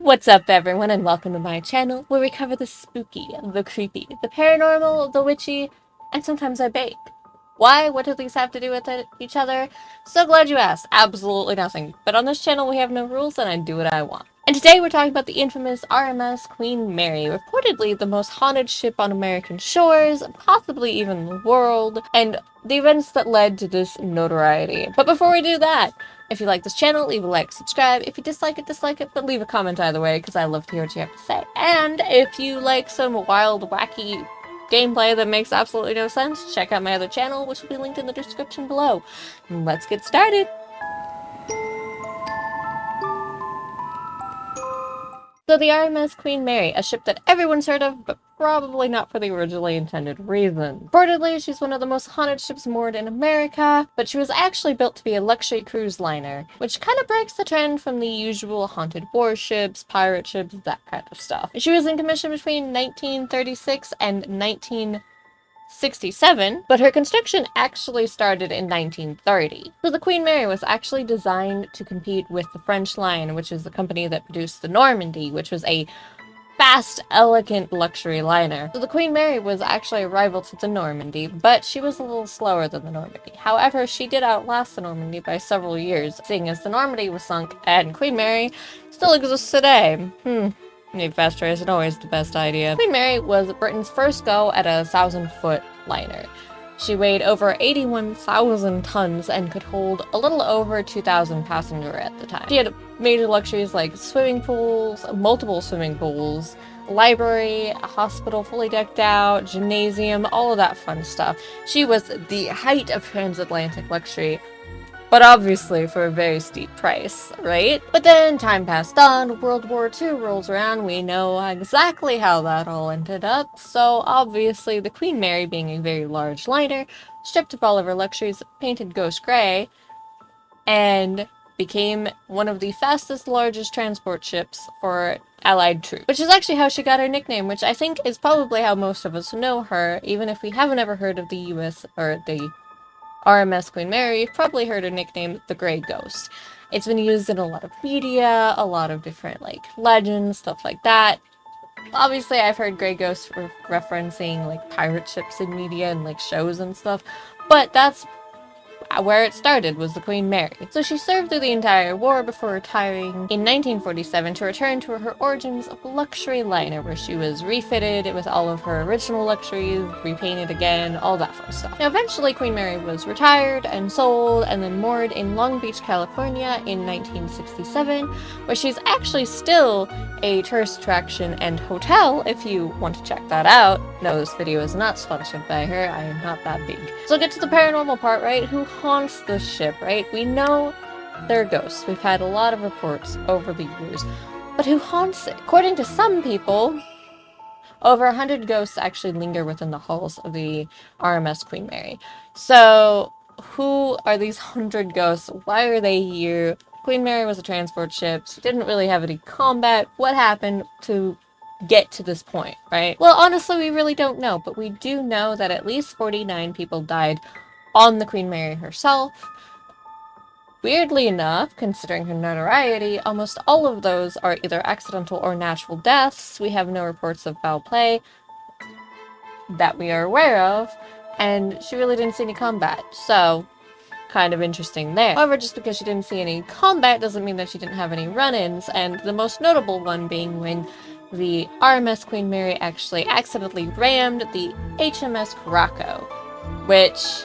What's up everyone and welcome to my channel where we cover the spooky, the creepy, the paranormal, the witchy, and sometimes I bake. Why? What do these have to do with each other? So glad you asked. Absolutely nothing. But on this channel we have no rules and I do what I want. And today we're talking about the infamous RMS Queen Mary, reportedly the most haunted ship on American shores, possibly even the world, and the events that led to this notoriety. But before we do that, if you like this channel, leave a like, subscribe. If you dislike it, but leave a comment either way, because I love to hear what you have to say. And if you like some wild, wacky gameplay that makes absolutely no sense, check out my other channel, which will be linked in the description below. Let's get started! So the RMS Queen Mary, a ship that everyone's heard of, but probably not for the originally intended reason. Reportedly, she's one of the most haunted ships moored in America, but she was actually built to be a luxury cruise liner, which kind of breaks the trend from the usual haunted warships, pirate ships, that kind of stuff. She was in commission between 1936 and 1967, but her construction actually started in 1930. So the Queen Mary was actually designed to compete with the French line, which is the company that produced the Normandy, which was a fast, elegant luxury liner. So the Queen Mary was actually a rival to the Normandy, but she was a little slower than the Normandy. However, she did outlast the Normandy by several years, seeing as the Normandy was sunk and Queen Mary still exists today. Maybe faster isn't always the best idea. Queen Mary was Britain's first go at a 1,000-foot liner. She weighed over 81,000 tons and could hold a little over 2,000 passengers at the time. She had major luxuries like swimming pools, multiple swimming pools, library, a hospital fully decked out, gymnasium, all of that fun stuff. She was the height of transatlantic luxury, but obviously for a very steep price, right? But then time passed on, World War II rolls around, we know exactly how that all ended up, so obviously the Queen Mary, being a very large liner, stripped of all of her luxuries, painted ghost gray, and became one of the fastest, largest transport ships for Allied troops. Which is actually how she got her nickname, which I think is probably how most of us know her, even if we haven't ever heard of the US, or the RMS Queen Mary, you've probably heard her nickname, the Grey Ghost. It's been used in a lot of media, a lot of different, like, legends, stuff like that. Obviously, I've heard Grey Ghost referencing, like, pirate ships in media and, like, shows and stuff, but that's where it started, was the Queen Mary. So she served through the entire war before retiring in 1947 to return to her origins of a luxury liner, where she was refitted with all of her original luxuries, repainted again, all that fun stuff. Now eventually Queen Mary was retired and sold and then moored in Long Beach, California in 1967, where she's actually still a tourist attraction and hotel if you want to check that out. No, this video is not sponsored by her, I am not that big. So get to the paranormal part, right? Who haunts this ship, right? We know there are ghosts. We've had a lot of reports over the years. But who haunts it? According to some people, over 100 ghosts actually linger within the halls of the RMS Queen Mary. So who are these 100 ghosts? Why are they here? Queen Mary was a transport ship. She didn't really have any combat. What happened to get to this point, right? Well, honestly, we really don't know, but we do know that at least 49 people died on the Queen Mary herself. Weirdly enough, considering her notoriety, almost all of those are either accidental or natural deaths. We have no reports of foul play that we are aware of, and she really didn't see any combat, so kind of interesting there. However, just because she didn't see any combat doesn't mean that she didn't have any run-ins, and the most notable one being when the RMS Queen Mary actually accidentally rammed the HMS Caraco, which,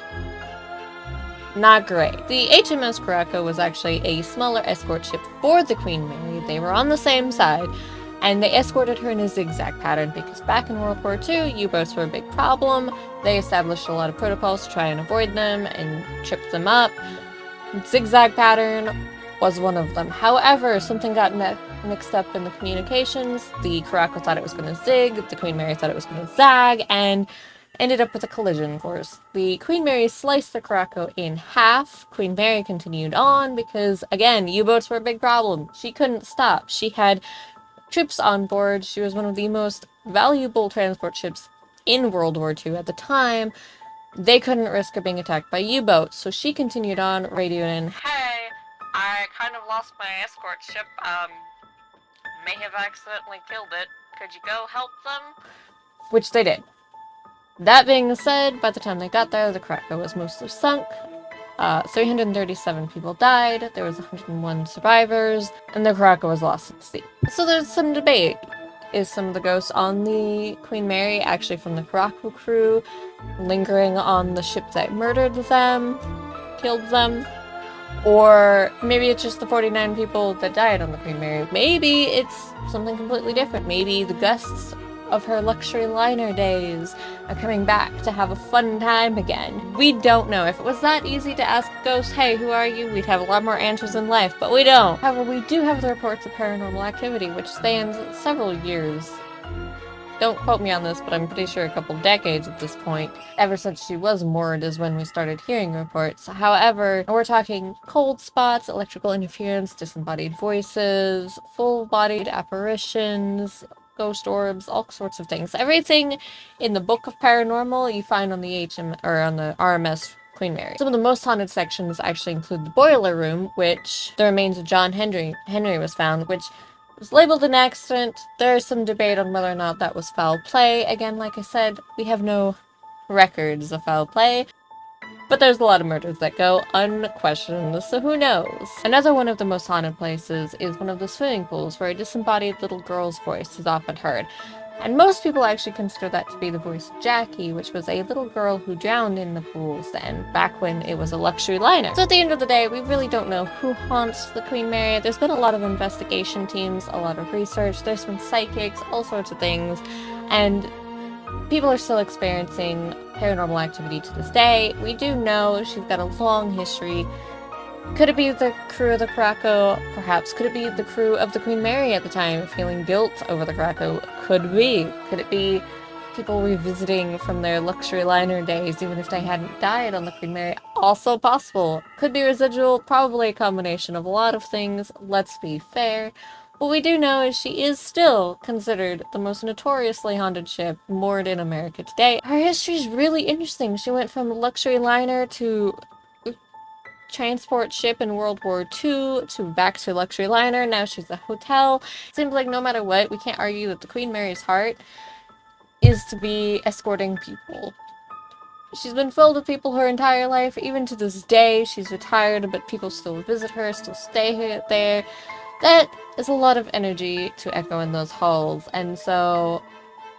not great. The HMS Caraco was actually a smaller escort ship for the Queen Mary. They were on the same side, and they escorted her in a zigzag pattern because back in World War II, U-boats were a big problem. They established a lot of protocols to try and avoid them and trip them up. Zigzag pattern was one of them. However, something got mixed up in the communications. The Caraco thought it was going to zig, the Queen Mary thought it was going to zag, and ended up with a collision course. The Queen Mary sliced the Caraco in half. Queen Mary continued on because, again, U-boats were a big problem. She couldn't stop. She had troops on board. She was one of the most valuable transport ships in World War II at the time. They couldn't risk her being attacked by U-boats, so she continued on, radioing in, "Hey, I kind of lost my escort ship. may have accidentally killed it. Could you go help them? Which they did. That being said, by the time they got there, the Krakow was mostly sunk. 337 people died, there was 101 survivors, and the Krakow was lost at sea. So there's some debate. Is some of the ghosts on the Queen Mary actually from the Krakow crew, lingering on the ship that murdered them, killed them? Or maybe it's just the 49 people that died on the Queen Mary. Maybe it's something completely different. Maybe the guests of her luxury liner days are coming back to have a fun time again. We don't know. If it was that easy to ask ghosts, hey, who are you? We'd have a lot more answers in life, but we don't. However, we do have the reports of paranormal activity, which spans several years. Don't quote me on this, but I'm pretty sure a couple decades at this point. Ever since she was moored is when we started hearing reports. However, we're talking cold spots, electrical interference, disembodied voices, full-bodied apparitions, ghost orbs, all sorts of things. Everything in the Book of Paranormal you find on the on the RMS Queen Mary. Some of the most haunted sections actually include the boiler room, which the remains of John Henry was found, which was labeled an accident. There is some debate on whether or not that was foul play. Again, like I said, we have no records of foul play, but there's a lot of murders that go unquestioned, so who knows? Another one of the most haunted places is one of the swimming pools, where a disembodied little girl's voice is often heard. And most people actually consider that to be the voice of Jackie, which was a little girl who drowned in the pools then, back when it was a luxury liner. So at the end of the day, we really don't know who haunts the Queen Mary. There's been a lot of investigation teams, a lot of research, there's been psychics, all sorts of things, and people are still experiencing paranormal activity to this day. We do know she's got a long history. Could it be the crew of the Krakow? Perhaps. Could it be the crew of the Queen Mary at the time, feeling guilt over the Krakow? Could be. Could it be people revisiting from their luxury liner days, even if they hadn't died on the Queen Mary? Also possible. Could be residual, probably a combination of a lot of things, let's be fair. What we do know is she is still considered the most notoriously haunted ship moored in America today. Her history is really interesting. She went from luxury liner to transport ship in World War II to back to luxury liner. Now she's a hotel. Seems like no matter what, we can't argue that the Queen Mary's heart is to be escorting people. She's been filled with people her entire life. Even to this day, she's retired, but people still visit her, still stay there. That is a lot of energy to echo in those halls, and so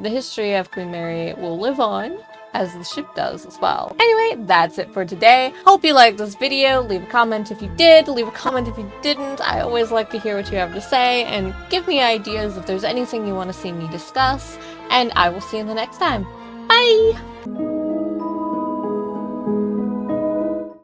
the history of Queen Mary will live on, as the ship does as well. Anyway, that's it for today. Hope you liked this video. Leave a comment if you did, leave a comment if you didn't. I always like to hear what you have to say, and give me ideas if there's anything you want to see me discuss, and I will see you in the next time. Bye!